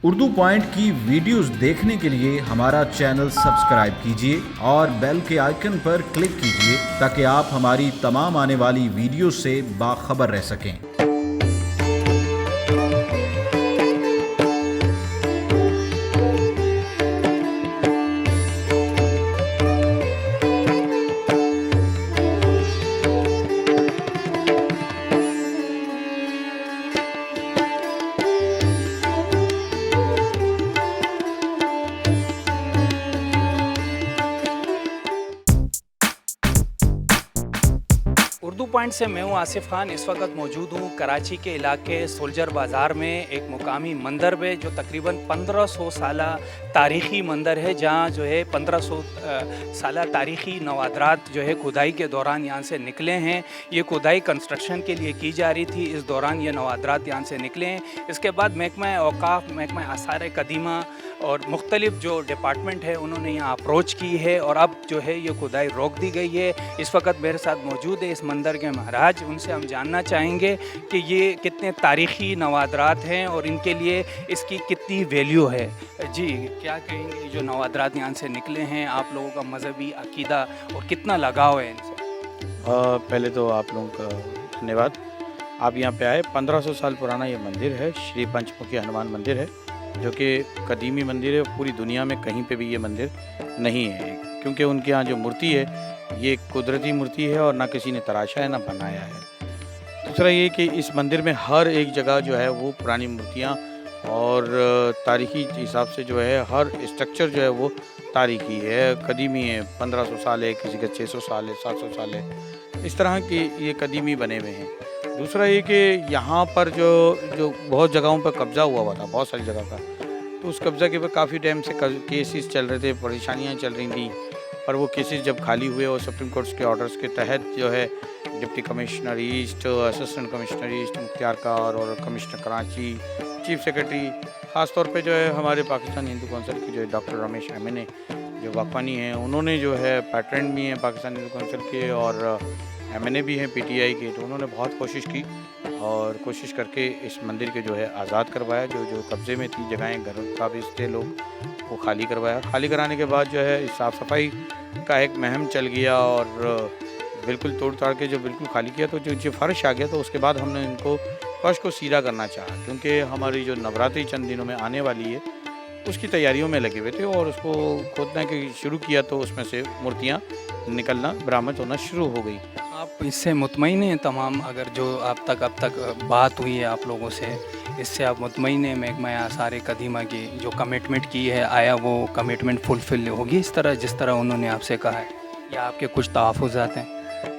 Urdu point की videos देखने के लिए हमारा चैनल सब्सक्राइब कीजिए और बेल के आइकन पर क्लिक कीजिए ताकि आप हमारी तमाम आने वाली वीडियोस से बाखबर रह सकें। उर्दू पॉइंट से मैं हूँ आसिफ खान। इस वक्त मौजूद हूँ कराची के इलाके सोल्जर बाज़ार में एक मुकामी मंदिर में जो तकरीबन 1500 साल तारीख़ी मंदिर है, जहाँ जो है 1500 साल तारीख़ी नवादरात जो है खुदाई के दौरान यहाँ से निकले हैं। ये खुदाई कंस्ट्रक्शन के लिए की जा रही थी, इस दौरान ये नवादरात यहाँ से निकले हैं। इसके बाद महकमा औकाफ, महकमा आसार कदीमा और मुख्तलिफ जो डिपार्टमेंट है उन्होंने यहाँ अप्रोच की है और अब जो है ये खुदाई रोक दी गई है। इस वक्त मेरे साथ मौजूद है इस मंदिर के महाराज, उनसे हम जानना चाहेंगे कि ये कितने तारीख़ी नवादरात हैं और इनके लिए इसकी कितनी वैल्यू है। जी, क्या कहेंगे जो नवादरात यहाँ से निकले हैं, आप लोगों का मजहबी अकीदा और कितना लगाव है इनसे? पहले तो आप लोगों का धन्यवाद। आप यहाँ पे आए। 1500 साल पुराना ये मंदिर है, श्री पंचमुखी हनुमान मंदिर है, जो कि कदीमी मंदिर है। पूरी दुनिया में कहीं पे भी ये मंदिर नहीं है, क्योंकि उनके यहाँ जो मूर्ति है ये कुदरती मूर्ति है और ना किसी ने तराशा है ना बनाया है। दूसरा ये कि इस मंदिर में हर एक जगह जो है वो पुरानी मूर्तियाँ और तारीख़ी हिसाब से जो है हर स्ट्रक्चर जो है वो तारीख़ी है, कदीमी है। 1500 साल है, किसी का 600 साल है, 700 साल है, इस तरह के ये कदीमी बने हुए हैं। दूसरा ये कि यहाँ पर जो बहुत जगहों पर कब्ज़ा हुआ था, बहुत सारी जगह का, तो उस कब्ज़ा के ऊपर काफ़ी टाइम से केसेस चल रहे थे, परेशानियाँ चल रही थी। पर वो केसेस जब खाली हुए और सुप्रीम कोर्ट के ऑर्डर्स के तहत जो है deputy commissioner east, assistant commissioner east मुख्तियारकार और कमिश्नर कराची, चीफ सेक्रेटरी, ख़ास तौर पे जो है हमारे पाकिस्तान हिंदू कौंसिल की जो डॉक्टर रमेश एमएनए जो वाकवानी हैं, उन्होंने जो है पैटर्न भी हैं पाकिस्तान हिंदू कौंसिल के और एमएनए भी हैं पीटीआई के, तो उन्होंने बहुत कोशिश की और कोशिश करके इस मंदिर के जो है आज़ाद करवाया। जो कब्ज़े में थी जगहें, घर काबिज थे लोग, वो खाली करवाया। खाली कराने के बाद जो है साफ़ सफाई का एक मुहिम चल गया और बिल्कुल तोड़ ताड़ के जो बिल्कुल खाली किया, तो जो फ़र्श आ गया, तो उसके बाद हमने इनको फ़र्श को सीधा करना चाहा, क्योंकि हमारी जो नवरात्रि चंद दिनों में आने वाली है उसकी तैयारियों में लगे हुए थे और उसको खोदने के शुरू किया, तो उसमें से मूर्तियाँ निकलना, बरामद होना शुरू हो गई। आप इससे मुतमईन हैं तमाम, अगर जो अब तक बात हुई है आप लोगों से, इससे आप मुतमईन हैं महकमा आसार कदीमा की जो कमिटमेंट की है, आया वो कमिटमेंट फुलफ़िल होगी इस तरह जिस तरह उन्होंने आपसे कहा है, या आपके कुछ तहफ़्फ़ुज़ात हैं?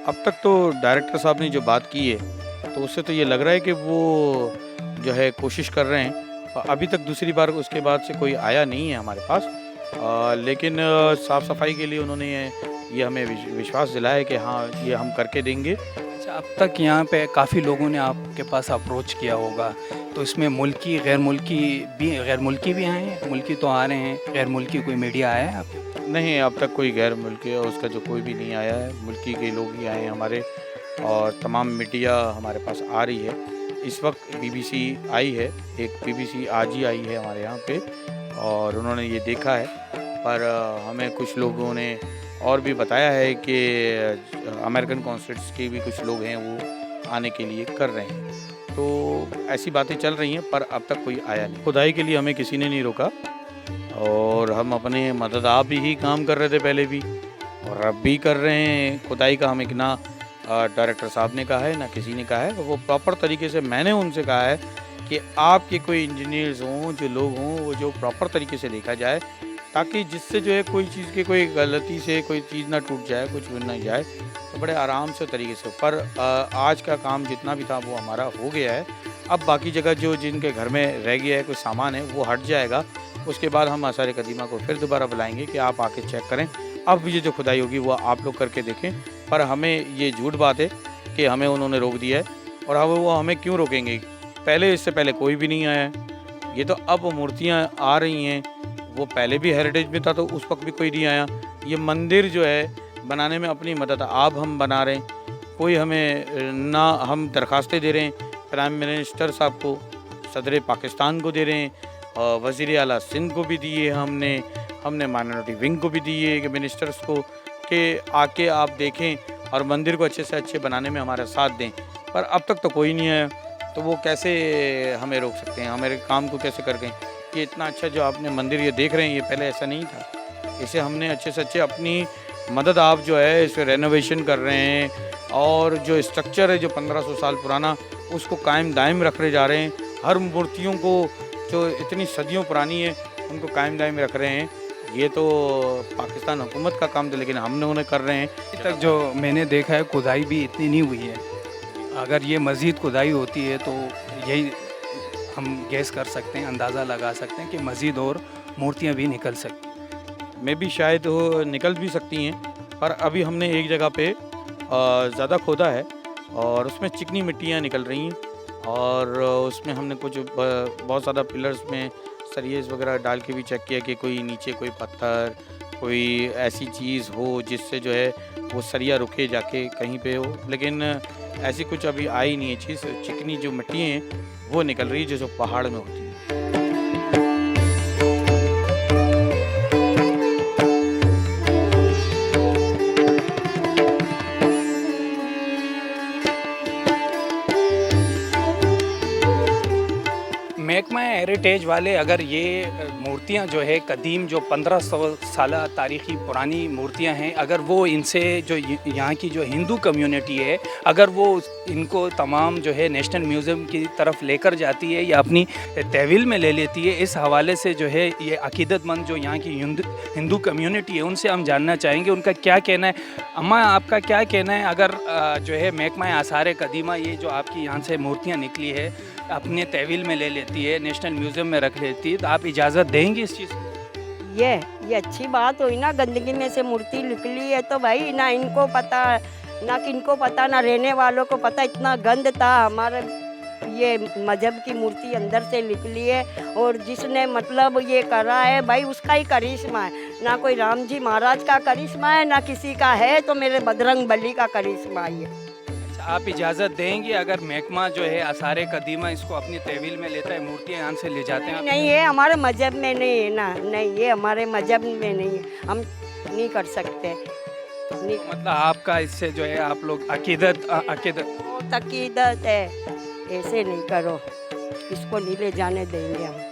अब तक तो डायरेक्टर साहब ने जो बात की है, तो उससे तो ये लग रहा है कि वो जो है कोशिश कर रहे हैं। अभी तक दूसरी बार उसके बाद से कोई आया नहीं है हमारे पास, लेकिन साफ़ सफाई के लिए उन्होंने ये हमें विश्वास दिलाया है कि हाँ, ये हम करके देंगे। अच्छा, अब तक यहाँ पे काफ़ी लोगों ने आपके पास अप्रोच किया होगा, तो इसमें मुल्की गैर मुल्की भी आए हैं? मुल्की तो आ रहे हैं, गैर मुल्की कोई मीडिया आया है आपके? नहीं, अब तक कोई गैर मुल्की और उसका जो कोई भी नहीं आया है। मुल्की के लोग ही आए हैं हमारे, और तमाम मीडिया हमारे पास आ रही है। इस वक्त बीबीसी आई है, एक बीबीसी आज ही आई है हमारे यहाँ पे, और उन्होंने ये देखा है। पर हमें कुछ लोगों ने और भी बताया है कि अमेरिकन कॉन्सुलेट्स के भी कुछ लोग हैं, वो आने के लिए कर रहे हैं। तो ऐसी बातें चल रही हैं, पर अब तक कोई आया नहीं। खुदाई के लिए हमें किसी ने नहीं रोका और हम अपने मदद आप ही काम कर रहे थे पहले भी और अब भी कर रहे हैं। खुदाई का हमें ना डायरेक्टर साहब ने कहा है ना किसी ने कहा है, वो प्रॉपर तरीके से मैंने उनसे कहा है कि आपके कोई इंजीनियर्स हों, जो लोग हों, वो जो प्रॉपर तरीके से देखा जाए, ताकि जिससे जो है कोई चीज़ की कोई गलती से कोई चीज़ ना टूट जाए, कुछ भी ना जाए, तो बड़े आराम से तरीके से। पर आज का काम जितना भी था वो हमारा हो गया है। अब बाकी जगह जो जिनके घर में रह गया है कोई सामान है, वो हट जाएगा। उसके बाद हम आसार कदीमा को फिर दोबारा बुलाएंगे कि आप आके चेक करें। अब ये जो खुदाई होगी वो आप लोग करके देखें। पर हमें ये झूठ बात है कि हमें उन्होंने रोक दिया है, और अब वो हमें क्यों रोकेंगे? पहले इससे पहले कोई भी नहीं आया है। ये तो अब मूर्तियाँ आ रही हैं, वो पहले भी हेरिटेज में था तो उस वक्त भी कोई नहीं आया। ये मंदिर जो है बनाने में अपनी मदद आप हम बना रहे हैं, कोई हमें ना हम दरखास्तें दे रहे हैं प्राइम मिनिस्टर साहब को, सदर पाकिस्तान को दे रहे हैं, वज़ीर आला सिंध को भी दिए हमने माइनॉरिटी विंग को भी दिए कि मिनिस्टर्स को कि आके आप देखें और मंदिर को अच्छे से अच्छे बनाने में हमारा साथ दें। पर अब तक तो कोई नहीं आया, तो वो कैसे हमें रोक सकते हैं, हमारे काम को कैसे कर गए। ये इतना अच्छा जो आपने मंदिर ये देख रहे हैं, ये पहले ऐसा नहीं था। इसे हमने अच्छे से अच्छे अपनी मदद आप जो है इसे रेनोवेशन कर रहे हैं और जो स्ट्रक्चर है जो 1500 साल पुराना उसको कायम दायम रख रहे जा रहे हैं। हर मूर्तियों को जो इतनी सदियों पुरानी है उनको कायम दायम रख रहे हैं। ये तो पाकिस्तान हुकूमत का काम था, लेकिन हमने उन्हें कर रहे हैं। अभी तक जो मैंने देखा है खुदाई भी इतनी नहीं हुई है। अगर ये मज़ीद खुदाई होती है तो यही हम गैस कर सकते हैं, अंदाज़ा लगा सकते हैं कि मज़ीद और मूर्तियाँ भी निकल सकती हैं। में भी शायद वो निकल भी सकती हैं, पर अभी हमने एक जगह पे ज़्यादा खोदा है और उसमें चिकनी मिट्टियाँ निकल रही हैं और उसमें हमने कुछ बहुत ज़्यादा पिलर्स में सरिये वगैरह डाल के भी चेक किया कि कोई नीचे कोई पत्थर कोई ऐसी चीज़ हो जिससे जो है वो सरिया रुके जाके कहीं पे हो, लेकिन ऐसी कुछ अभी आई नहीं है चीज़। चिकनी जो मिट्टी हैं वो निकल रही है जो पहाड़ में होती है। महकमा हेरिटेज वाले अगर ये मूर्तियां जो है कदीम जो 1500 साल तारीखी पुरानी मूर्तियां हैं, अगर वो इनसे जो यहाँ की जो हिंदू कम्युनिटी है अगर वो इनको तमाम जो है नेशनल म्यूज़ियम की तरफ लेकर जाती है या अपनी तहवील में ले लेती है, इस हवाले से जो है ये अकीदतमंद जो यहाँ की हिंदू कम्युनिटी है उनसे हम जानना चाहेंगे उनका क्या कहना है। अम्मा, आपका क्या कहना है अगर जो है महकमा आसार कदीमा ये जो आपकी यहाँ से मूर्तियाँ निकली है अपने तहवील में ले लेती है, नेशनल म्यूज़ियम में रख लेती है, तो आप इजाज़त देंगे इस चीज़ को? ये अच्छी बात हुई ना। गंदगी में से मूर्ति निकली है तो भाई ना इनको पता ना किनको पता ना रहने वालों को पता, इतना गंद था। हमारे ये मजहब की मूर्ति अंदर से निकली है और जिसने मतलब ये करा है भाई उसका ही करिश्मा है, ना कोई राम जी महाराज का करिश्मा है ना किसी का है, तो मेरे बजरंग बली का करिश्मा है। आप इजाज़त देंगे अगर महकमा जो है आसार कदीमा इसको अपनी तहवील में लेता है, मूर्तियाँ यहाँ से ले जाते हैं? नहीं, ये हमारे मजहब में नहीं है ना, नहीं ये हमारे मजहब में नहीं है, हम नहीं कर सकते। नहीं, मतलब आपका इससे जो है आप लोग अकीदत अकीदत है, ऐसे नहीं करो, इसको नहीं ले जाने देंगे हम।